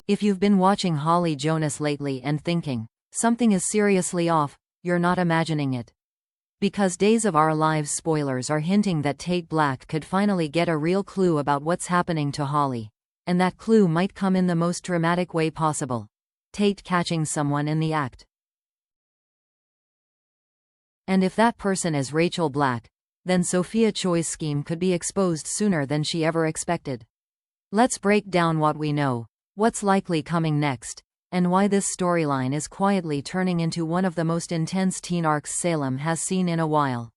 If you've been watching Holly Jonas lately and thinking, something is seriously off, you're not imagining it. Because Days of Our Lives spoilers are hinting that Tate Black could finally get a real clue about what's happening to Holly. And that clue might come in the most dramatic way possible. Tate catching someone in the act. And if that person is Rachel Black, then Sophia Choi's scheme could be exposed sooner than she ever expected. Let's break down what we know, what's likely coming next, and why this storyline is quietly turning into one of the most intense teen arcs Salem has seen in a while.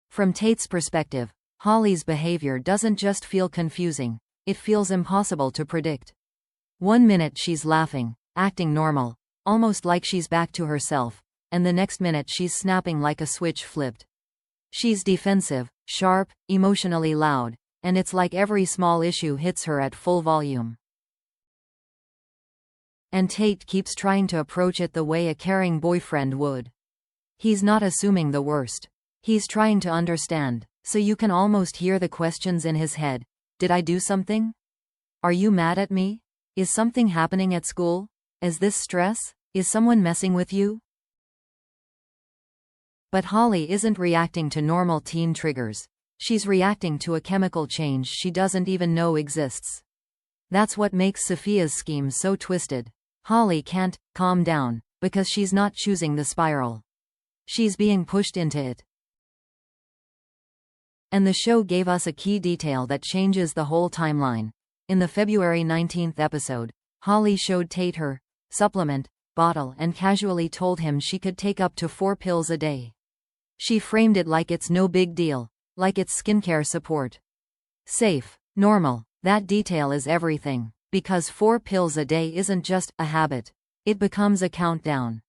From Tate's perspective, Holly's behavior doesn't just feel confusing, it feels impossible to predict. One minute she's laughing, acting normal, almost like she's back to herself, and the next minute she's snapping like a switch flipped. She's defensive, sharp, emotionally loud, and it's like every small issue hits her at full volume. And Tate keeps trying to approach it the way a caring boyfriend would. He's not assuming the worst. He's trying to understand, so you can almost hear the questions in his head. Did I do something? Are you mad at me? Is something happening at school? Is this stress? Is someone messing with you? But Holly isn't reacting to normal teen triggers. She's reacting to a chemical change she doesn't even know exists. That's what makes Sophia's scheme so twisted. Holly can't calm down because she's not choosing the spiral. She's being pushed into it. And the show gave us a key detail that changes the whole timeline. In the February 19th episode, Holly showed Tate her supplement bottle and casually told him she could take up to 4 pills a day. She framed it like it's no big deal, like it's skincare support. Safe, normal, that detail is everything, because 4 pills a day isn't just a habit, it becomes a countdown.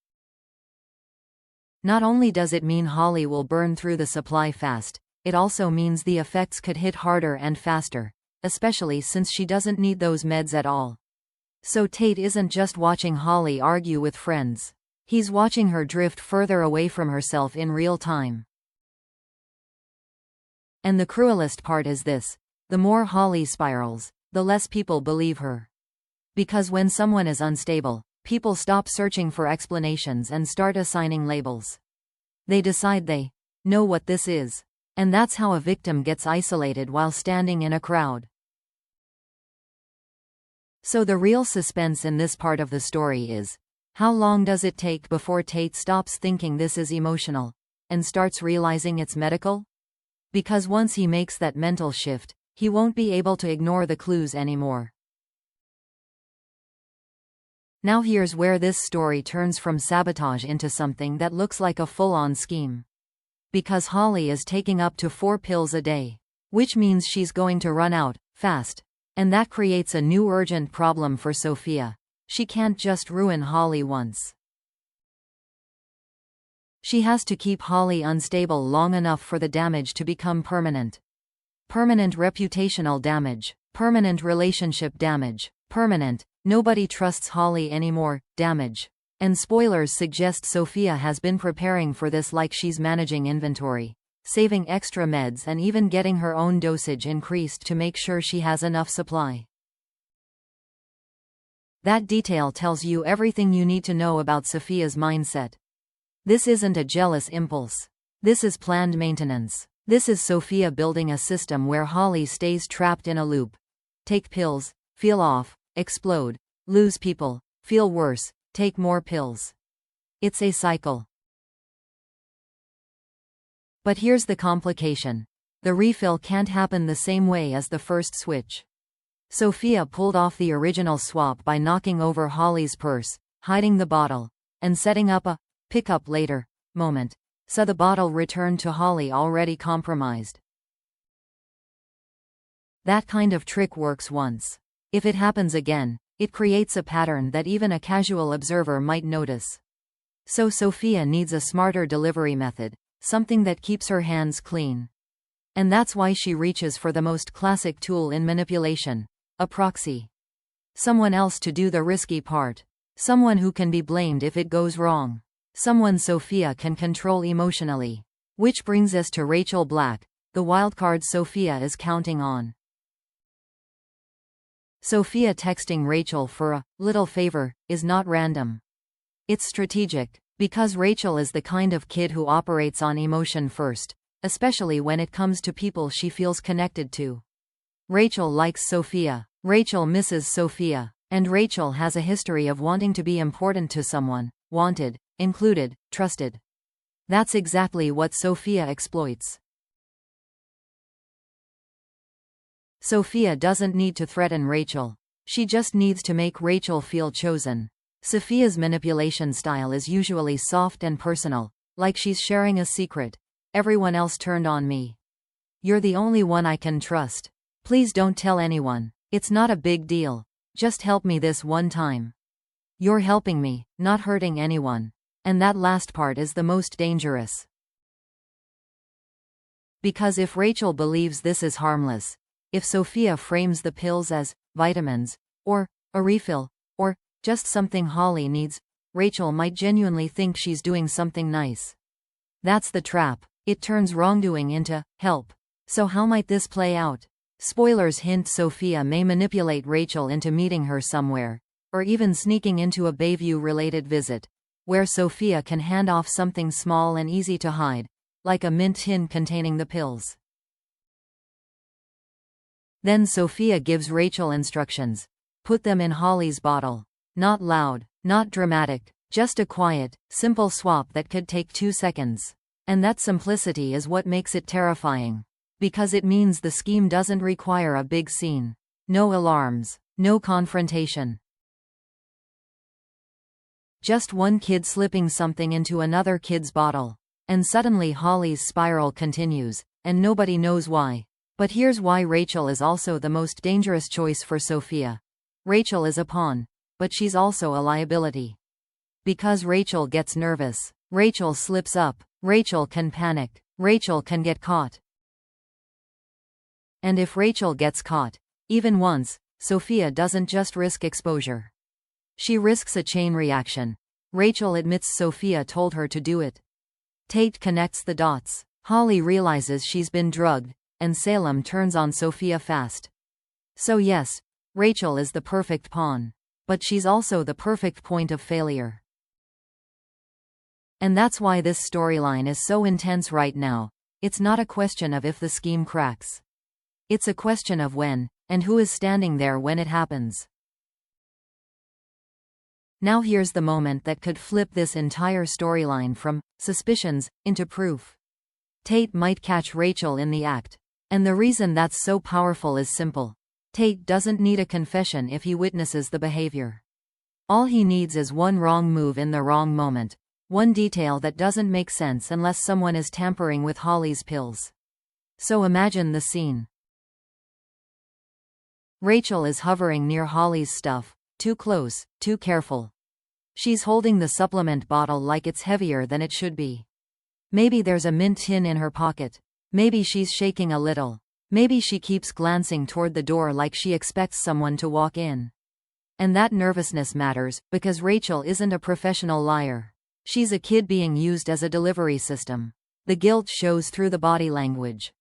Not only does it mean Holly will burn through the supply fast, it also means the effects could hit harder and faster, especially since she doesn't need those meds at all. So Tate isn't just watching Holly argue with friends. He's watching her drift further away from herself in real time. And the cruelest part is this: the more Holly spirals, the less people believe her. Because when someone is unstable, people stop searching for explanations and start assigning labels. They decide they know what this is. And that's how a victim gets isolated while standing in a crowd. So the real suspense in this part of the story is, how long does it take before Tate stops thinking this is emotional, and starts realizing it's medical? Because once he makes that mental shift, he won't be able to ignore the clues anymore. Now here's where this story turns from sabotage into something that looks like a full-on scheme. Because Holly is taking up to 4 pills a day, which means she's going to run out fast. And that creates a new urgent problem for Sophia. She can't just ruin Holly once. She has to keep Holly unstable long enough for the damage to become permanent. Permanent reputational damage, permanent relationship damage, permanent, nobody trusts Holly anymore, damage. And spoilers suggest Sophia has been preparing for this like she's managing inventory, saving extra meds and even getting her own dosage increased to make sure she has enough supply. That detail tells you everything you need to know about Sophia's mindset. This isn't a jealous impulse. This is planned maintenance. This is Sophia building a system where Holly stays trapped in a loop. Take pills, feel off, explode, lose people, feel worse, take more pills. It's a cycle. But here's the complication. The refill can't happen the same way as the first switch. Sophia pulled off the original swap by knocking over Holly's purse, hiding the bottle, and setting up a pick up later moment, so the bottle returned to Holly already compromised. That kind of trick works once. If it happens again, it creates a pattern that even a casual observer might notice. So Sophia needs a smarter delivery method. Something that keeps her hands clean. And that's why she reaches for the most classic tool in manipulation, a proxy. Someone else to do the risky part. Someone who can be blamed if it goes wrong. Someone Sophia can control emotionally. Which brings us to Rachel Black, the wildcard Sophia is counting on. Sophia texting Rachel for a little favor is not random. It's strategic, because Rachel is the kind of kid who operates on emotion first, especially when it comes to people she feels connected to. Rachel likes Sophia. Rachel misses Sophia. And Rachel has a history of wanting to be important to someone, wanted, included, trusted. That's exactly what Sophia exploits. Sophia doesn't need to threaten Rachel. She just needs to make Rachel feel chosen. Sophia's manipulation style is usually soft and personal, like she's sharing a secret. Everyone else turned on me. You're the only one I can trust. Please don't tell anyone. It's not a big deal. Just help me this one time. You're helping me, not hurting anyone. And that last part is the most dangerous. Because if Rachel believes this is harmless, if Sophia frames the pills as vitamins, or a refill, or just something Holly needs, Rachel might genuinely think she's doing something nice. That's the trap. It turns wrongdoing into help. So how might this play out? Spoilers hint Sophia may manipulate Rachel into meeting her somewhere, or even sneaking into a Bayview-related visit, where Sophia can hand off something small and easy to hide, like a mint tin containing the pills. Then Sophia gives Rachel instructions. Put them in Holly's bottle. Not loud, not dramatic, just a quiet, simple swap that could take 2 seconds. And that simplicity is what makes it terrifying. Because it means the scheme doesn't require a big scene. No alarms, no confrontation. Just one kid slipping something into another kid's bottle. And suddenly Holly's spiral continues, and nobody knows why. But here's why Rachel is also the most dangerous choice for Sophia. Rachel is a pawn, but she's also a liability. Because Rachel gets nervous, Rachel slips up, Rachel can panic, Rachel can get caught. And if Rachel gets caught, even once, Sophia doesn't just risk exposure. She risks a chain reaction. Rachel admits Sophia told her to do it. Tate connects the dots. Holly realizes she's been drugged, and Salem turns on Sophia fast. So yes, Rachel is the perfect pawn. But she's also the perfect point of failure. And that's why this storyline is so intense right now. It's not a question of if the scheme cracks. It's a question of when, and who is standing there when it happens. Now here's the moment that could flip this entire storyline from suspicions into proof. Tate might catch Rachel in the act. And the reason that's so powerful is simple. Tate doesn't need a confession if he witnesses the behavior. All he needs is one wrong move in the wrong moment. One detail that doesn't make sense unless someone is tampering with Holly's pills. So imagine the scene. Rachel is hovering near Holly's stuff, too close, too careful. She's holding the supplement bottle like it's heavier than it should be. Maybe there's a mint tin in her pocket. Maybe she's shaking a little. Maybe she keeps glancing toward the door like she expects someone to walk in. And that nervousness matters, because Rachel isn't a professional liar. She's a kid being used as a delivery system. The guilt shows through the body language.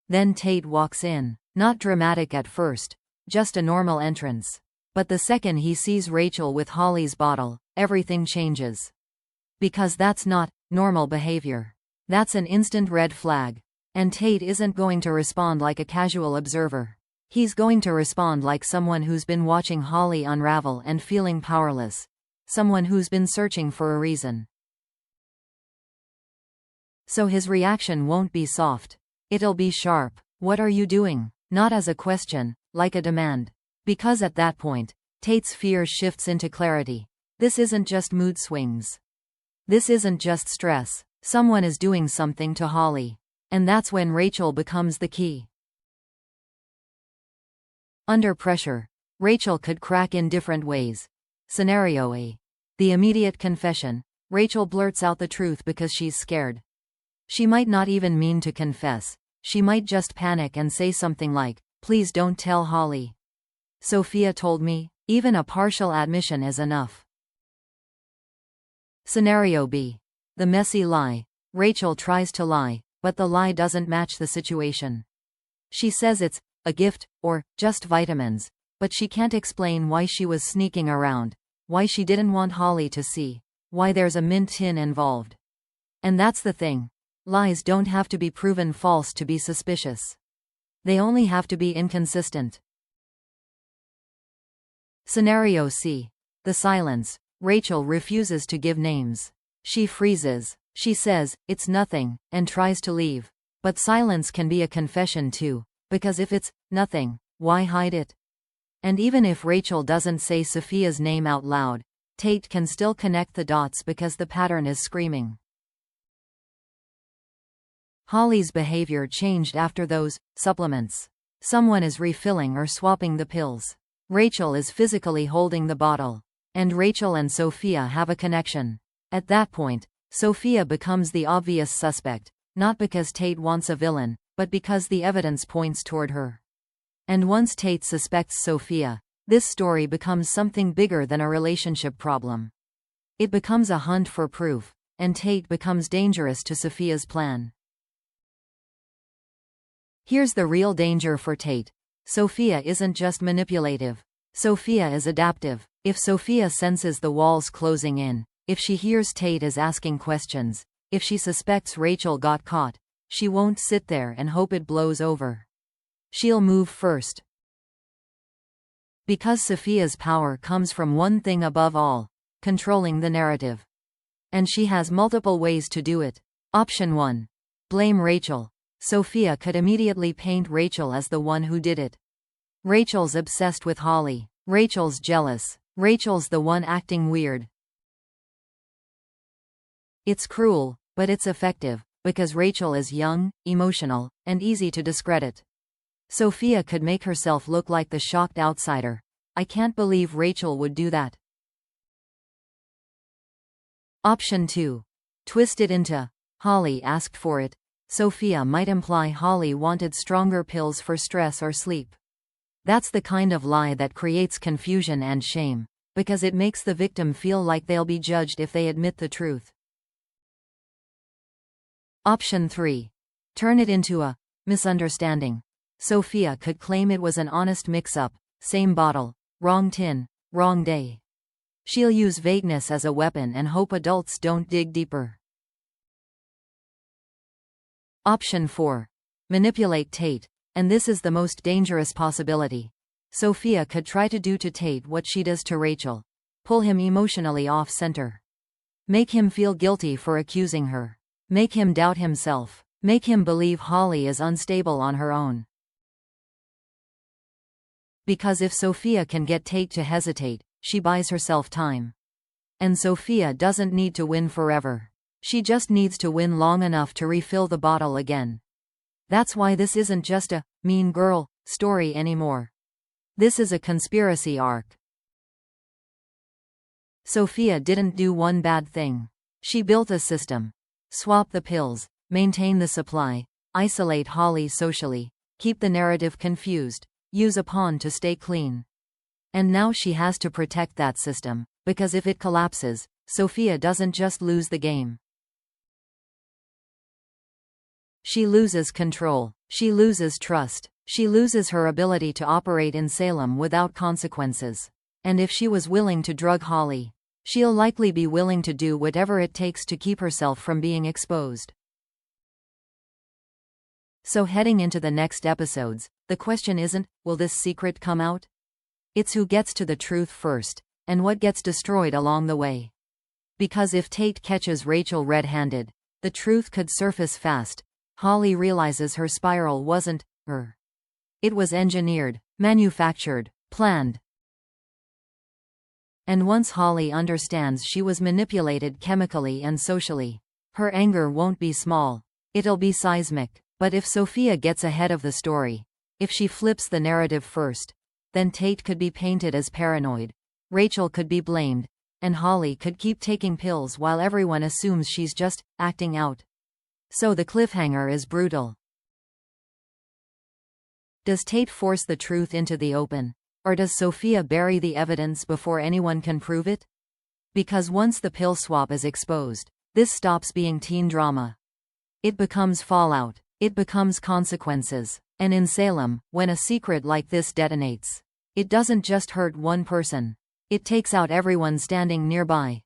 Then Tate walks in. Not dramatic at first, just a normal entrance. But the second he sees Rachel with Holly's bottle, everything changes. Because that's not normal behavior. That's an instant red flag. And Tate isn't going to respond like a casual observer. He's going to respond like someone who's been watching Holly unravel and feeling powerless. Someone who's been searching for a reason. So his reaction won't be soft. It'll be sharp. What are you doing? Not as a question, like a demand. Because at that point, Tate's fear shifts into clarity. This isn't just mood swings. This isn't just stress. Someone is doing something to Holly. And that's when Rachel becomes the key. Under pressure, Rachel could crack in different ways. Scenario A. The immediate confession. Rachel blurts out the truth because she's scared. She might not even mean to confess. She might just panic and say something like, "Please don't tell Holly. Sophia told me." Even a partial admission is enough. Scenario B. The messy lie. Rachel tries to lie, but the lie doesn't match the situation. She says it's a gift, or just vitamins, but she can't explain why she was sneaking around, why she didn't want Holly to see, why there's a mint tin involved. And that's the thing. Lies don't have to be proven false to be suspicious. They only have to be inconsistent. Scenario C. The silence. Rachel refuses to give names. She freezes. She says, "It's nothing," and tries to leave. But silence can be a confession too, because if it's nothing, why hide it? And even if Rachel doesn't say Sophia's name out loud, Tate can still connect the dots because the pattern is screaming. Holly's behavior changed after those supplements. Someone is refilling or swapping the pills. Rachel is physically holding the bottle. And Rachel and Sophia have a connection. At that point, Sophia becomes the obvious suspect, not because Tate wants a villain, but because the evidence points toward her. And once Tate suspects Sophia, this story becomes something bigger than a relationship problem. It becomes a hunt for proof, and Tate becomes dangerous to Sophia's plan. Here's the real danger for Tate. Sophia isn't just manipulative. Sophia is adaptive. If Sophia senses the walls closing in, if she hears Tate is asking questions, if she suspects Rachel got caught, she won't sit there and hope it blows over. She'll move first. Because Sophia's power comes from one thing above all: controlling the narrative. And she has multiple ways to do it. Option 1. Blame Rachel. Sophia could immediately paint Rachel as the one who did it. Rachel's obsessed with Holly. Rachel's jealous. Rachel's the one acting weird. It's cruel, but it's effective, because Rachel is young, emotional, and easy to discredit. Sophia could make herself look like the shocked outsider. I can't believe Rachel would do that. Option 2. Twist it into, Holly asked for it. Sophia might imply Holly wanted stronger pills for stress or sleep. That's the kind of lie that creates confusion and shame, because it makes the victim feel like they'll be judged if they admit the truth. Option 3. Turn it into a misunderstanding. Sophia could claim it was an honest mix-up, same bottle, wrong tin, wrong day. She'll use vagueness as a weapon and hope adults don't dig deeper. Option 4. Manipulate Tate. And this is the most dangerous possibility. Sophia could try to do to Tate what she does to Rachel. Pull him emotionally off-center. Make him feel guilty for accusing her. Make him doubt himself. Make him believe Holly is unstable on her own. Because if Sophia can get Tate to hesitate, she buys herself time. And Sophia doesn't need to win forever. She just needs to win long enough to refill the bottle again. That's why this isn't just a mean girl story anymore. This is a conspiracy arc. Sophia didn't do one bad thing. She built a system. Swap the pills, maintain the supply, isolate Holly socially, keep the narrative confused, use a pawn to stay clean. And now she has to protect that system, because if it collapses, Sophia doesn't just lose the game. She loses control. She loses trust. She loses her ability to operate in Salem without consequences. And if she was willing to drug Holly, she'll likely be willing to do whatever it takes to keep herself from being exposed. So heading into the next episodes, the question isn't, will this secret come out? It's who gets to the truth first, and what gets destroyed along the way. Because if Tate catches Rachel red-handed, the truth could surface fast. Holly realizes her spiral wasn't her. It was engineered, manufactured, planned. And once Holly understands she was manipulated chemically and socially, her anger won't be small. It'll be seismic. But if Sophia gets ahead of the story, if she flips the narrative first, then Tate could be painted as paranoid, Rachel could be blamed, and Holly could keep taking pills while everyone assumes she's just acting out. So the cliffhanger is brutal. Does Tate force the truth into the open? Or does Sophia bury the evidence before anyone can prove it? Because once the pill swap is exposed, This stops being teen drama. It becomes fallout. It becomes consequences. And in Salem, when a secret like this detonates, it doesn't just hurt one person. It takes out everyone standing nearby.